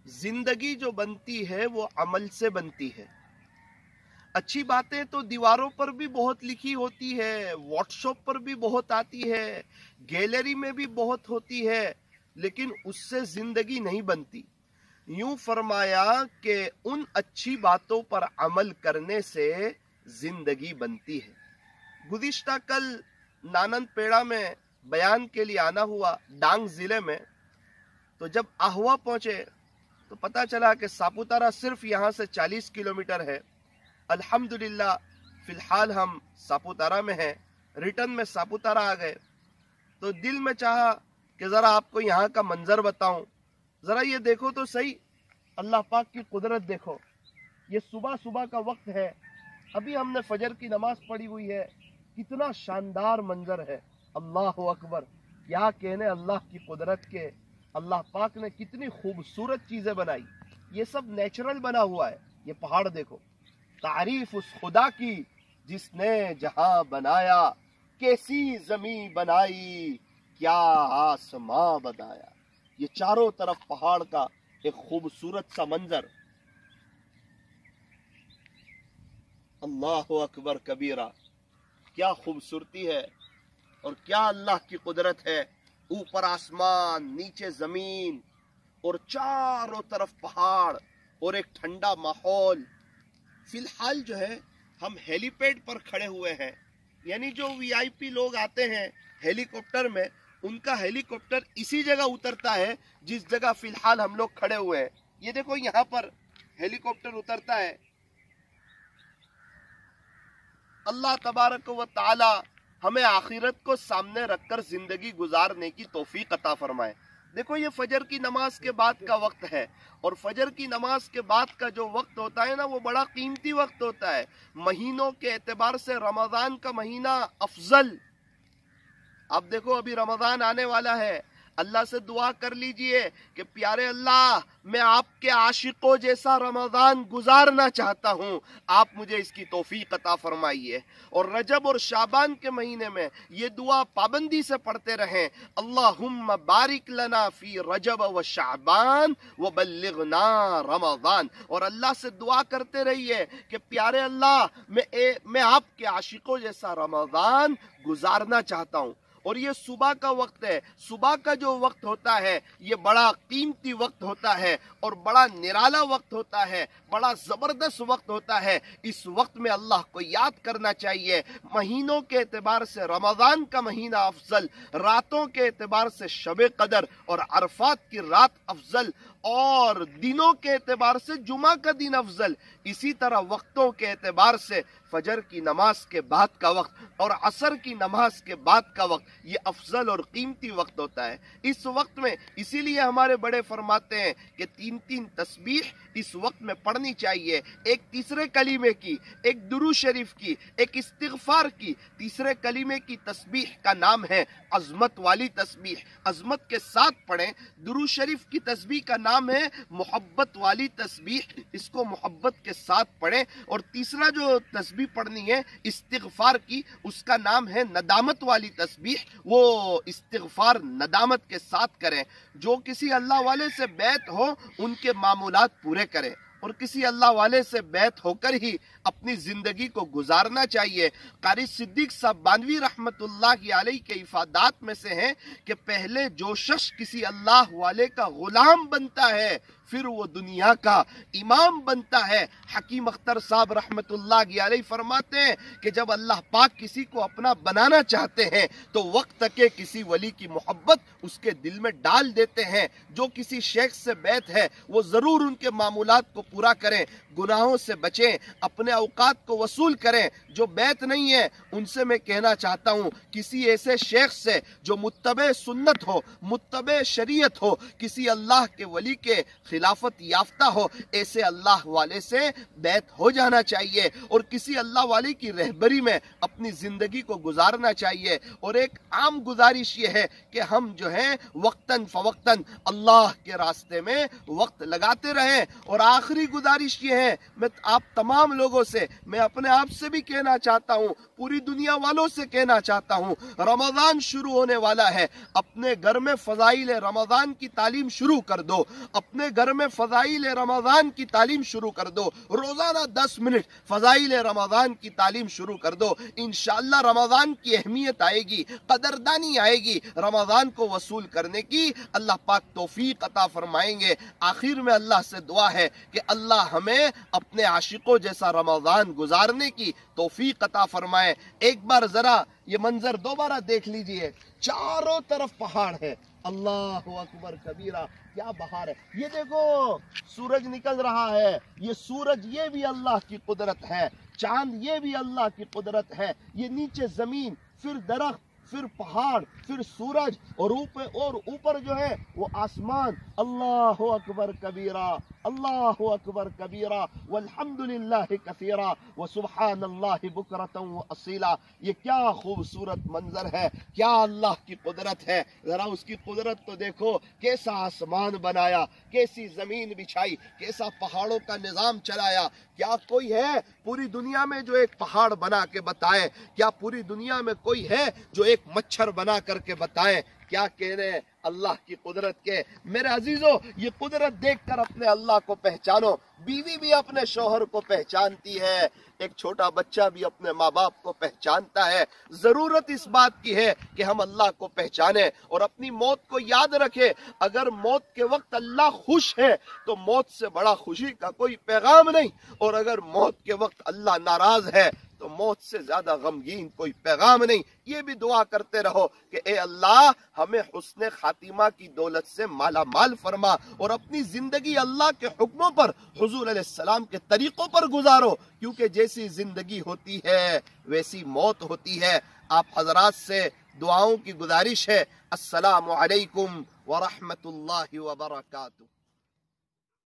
जिंदगी जो बनती है वो अमल से बनती है। अच्छी बातें तो दीवारों पर भी बहुत लिखी होती है, व्हाट्सएप पर भी बहुत आती है, गैलरी में भी बहुत होती है, लेकिन उससे जिंदगी नहीं बनती। यूं फरमाया कि उन अच्छी बातों पर अमल करने से जिंदगी बनती है। गुज़िश्ता कल नाननपेड़ा में बयान के लिए आना हुआ डांग जिले में, तो जब आहवा पहुंचे तो पता चला कि सापुतारा सिर्फ यहाँ से 40 किलोमीटर है। अल्हम्दुलिल्लाह फिलहाल हम सापुतारा में हैं, रिटर्न में सापुतारा आ गए तो दिल में चाहा कि ज़रा आपको यहाँ का मंजर बताऊं। ज़रा ये देखो तो सही, अल्लाह पाक की कुदरत देखो। ये सुबह सुबह का वक्त है, अभी हमने फजर की नमाज पढ़ी हुई है, कितना शानदार मंजर है। अल्लाह अकबर, क्या कहने अल्लाह की कुदरत के। अल्लाह पाक ने कितनी खूबसूरत चीजें बनाई, ये सब नेचुरल बना हुआ है। ये पहाड़ देखो, तारीफ उस खुदा की जिसने जहां बनाया, कैसी जमीन बनाई, क्या आसमां बनाया। ये चारों तरफ पहाड़ का एक खूबसूरत सा मंजर। अल्लाह अकबर कबीरा, क्या खूबसूरती है और क्या अल्लाह की कुदरत है। ऊपर आसमान, नीचे जमीन और चारों तरफ पहाड़ और एक ठंडा माहौल। फिलहाल जो है हम हेलीपैड पर खड़े हुए हैं, यानी जो वीआईपी लोग आते हैं हेलीकॉप्टर में, उनका हेलीकॉप्टर इसी जगह उतरता है जिस जगह फिलहाल हम लोग खड़े हुए हैं। ये देखो यहाँ पर हेलीकॉप्टर उतरता है। अल्लाह तबारक व ताला हमें आखिरत को सामने रखकर जिंदगी गुजारने की तौफीक अता फरमाए। देखो ये फजर की नमाज के बाद का वक्त है, और फजर की नमाज के बाद का जो वक्त होता है ना, वो बड़ा कीमती वक्त होता है। महीनों के एतबार से रमजान का महीना अफजल। अब देखो अभी रमजान आने वाला है, अल्लाह से दुआ कर लीजिए कि प्यारे अल्लाह, मैं आपके आशिकों जैसा रमजान गुजारना चाहता हूँ, आप मुझे इसकी तौफीक अता फरमाइए। और रजब और शाबान के महीने में ये दुआ पाबंदी से पढ़ते रहें, अल्लाहुम्मा बारिक लना फी रजब व शाबान व बल्लिगना रमजान। और अल्लाह से दुआ करते रहिए कि प्यारे अल्लाह, मैं आपके आशिकों जैसा रमजान गुजारना चाहता हूँ। और ये सुबह का वक्त है, सुबह का जो वक्त होता है ये बड़ा कीमती वक्त होता है और बड़ा निराला वक्त होता है, बड़ा जबरदस्त वक्त होता है। इस वक्त में अल्लाह को याद करना चाहिए। महीनों के एतबार से रमजान का महीना अफजल, रातों के एतबार से शब कदर और अरफात की रात अफजल, और दिनों के एतबार से जुमा का दिन अफजल। इसी तरह वक्तों के एतबार से फजर की नमाज के बाद का वक्त और असर की नमाज के बाद का वक्त ये अफजल और कीमती वक्त होता है। इस वक्त में इसीलिए हमारे बड़े फरमाते हैं कि 3-3 तस्बीह इस वक्त में पढ़नी चाहिए। एक तीसरे कलीमे की, एक दुरूद शरीफ की, एक इस्तिगफार की। तीसरे कलीमे की तस्बीह का नाम है अजमत वाली तस्बीह, अजमत के साथ पढ़ें। दुरूद शरीफ की तस्बीह का नाम है मोहब्बत वाली तस्बीह, इसको मोहब्बत के साथ पढ़ें। और तीसरा जो तस्बीह पढ़नी है इस्तिगफार की, उसका नाम है नदामत वाली तस्बीह, वो इस्तिगफार नदामत के साथ करें। जो किसी अल्लाह वाले से बैत हो उनके मामूलात पूरे करें, और किसी अल्लाह वाले से बैत होकर ही अपनी जिंदगी को गुजारना चाहिए। कारी सिद्दीक साहब बानवी रहमतुल्लाह अलैह के इफादात में से हैं कि पहले जो शख्स किसी अल्लाह वाले का गुलाम बनता है फिर वो दुनिया का इमाम बनता है। हकीम अख्तर साहब रहमतुल्लाह अलैह फरमाते हैं कि जब अल्लाह पाक किसी को अपना बनाना चाहते हैं तो वक्त के किसी वली की मोहब्बत उसके दिल में डाल देते हैं। जो किसी शेख से बैत है वो जरूर उनके मामूलात को पूरा करें, गुनाहों से बचें, अपने औकात को वसूल करें। जो बैत नहीं है उनसे मैं कहना चाहता हूँ, किसी ऐसे शेख से जो मुत्तबे सुन्नत हो, मुत्तबे शरीयत हो, किसी अल्लाह के वली के खिलाफत याफ्ता हो, ऐसे अल्लाह वाले से बैत हो जाना चाहिए और किसी अल्लाह वाले की रहबरी में अपनी जिंदगी को गुजारना चाहिए। और एक आम गुजारिश ये है कि हम जो है वक्तन फवक्तन अल्लाह के रास्ते में वक्त लगाते रहें। और आखिरी गुजारिश ये है, मैं आप तमाम लोगों से, मैं अपने आप से भी कहना चाहता हूँ, पूरी दुनिया वालों से कहना चाहता हूँ, रमजान शुरू होने वाला है, अपने घर में फजाइल रमजान की तालीम शुरू कर दो। अपने घर घर में फ़ज़ाइल रमज़ान की तालीम शुरू कर दो, रोज़ाना 10 मिनट फ़ज़ाइल रमज़ान की तालीम शुरू कर दो। इंशाअल्लाह रमज़ान की अहमियत आएगी, कदरदानी आएगी, रमज़ान को वसूल करने की अल्लाह पाक तौफीक अता फरमाएंगे। आखिर में अल्लाह से दुआ है कि अल्लाह हमें अपने आशिकों जैसा रमज़ान गुजारने की तौफीक अता फरमाए। एक बार ज़रा ये मंजर दोबारा देख लीजिए, चारों तरफ पहाड़ है, अल्लाह अकबर कबीरा, क्या बहार है। ये देखो सूरज निकल रहा है, ये सूरज ये भी अल्लाह की कुदरत है, चांद ये भी अल्लाह की कुदरत है, ये नीचे जमीन, फिर दरख्त, फिर पहाड़, फिर सूरज, और ऊपर जो है वो आसमान। अल्लाह अकबर कबीरा, अल्लाह अकबर कबीरा, वल्हम्दुलिल्लाह कसीरा, व सुब्हानल्लाहि बुकरतन व असीला। ये क्या खूबसूरत मंजर है, क्या अल्लाह की कुदरत है। जरा उसकी कुदरत तो देखो, कैसा आसमान बनाया, कैसी जमीन बिछाई, कैसा पहाड़ों का निजाम चलाया। क्या कोई है पूरी दुनिया में जो एक पहाड़ बना के बताए? क्या पूरी दुनिया में कोई है जो एक मच्छर बना करके बताए? क्या कहने अल्लाह की कुदरत के। मेरे अजीजों, ये कुदरत देखकर अपने अल्लाह को पहचानो। बीवी भी अपने शोहर को पहचानती है, एक छोटा बच्चा भी अपने माँ बाप को पहचानता है। जरूरत इस बात की है कि हम अल्लाह को पहचाने और अपनी मौत को याद रखें। अगर मौत के वक्त अल्लाह खुश है तो मौत से बड़ा खुशी का कोई पैगाम नहीं, और अगर मौत के वक्त अल्लाह नाराज है तो मौत से ज्यादा गमगीन कोई पैगाम नहीं। ये भी दुआ करते रहो कि ए अल्लाह हमें हुस्ने खातिमा की दौलत से माला माल फरमा, और अपनी जिंदगी अल्लाह के हुक्मों पर, हुजूर अलैहिस्सलाम के तरीकों पर गुजारो, क्योंकि जैसी जिंदगी होती है वैसी मौत होती है। आप हजरात से दुआओं की गुजारिश है। अस्सलामु अलैकुम व रहमतुल्लाहि व बरकातुहू।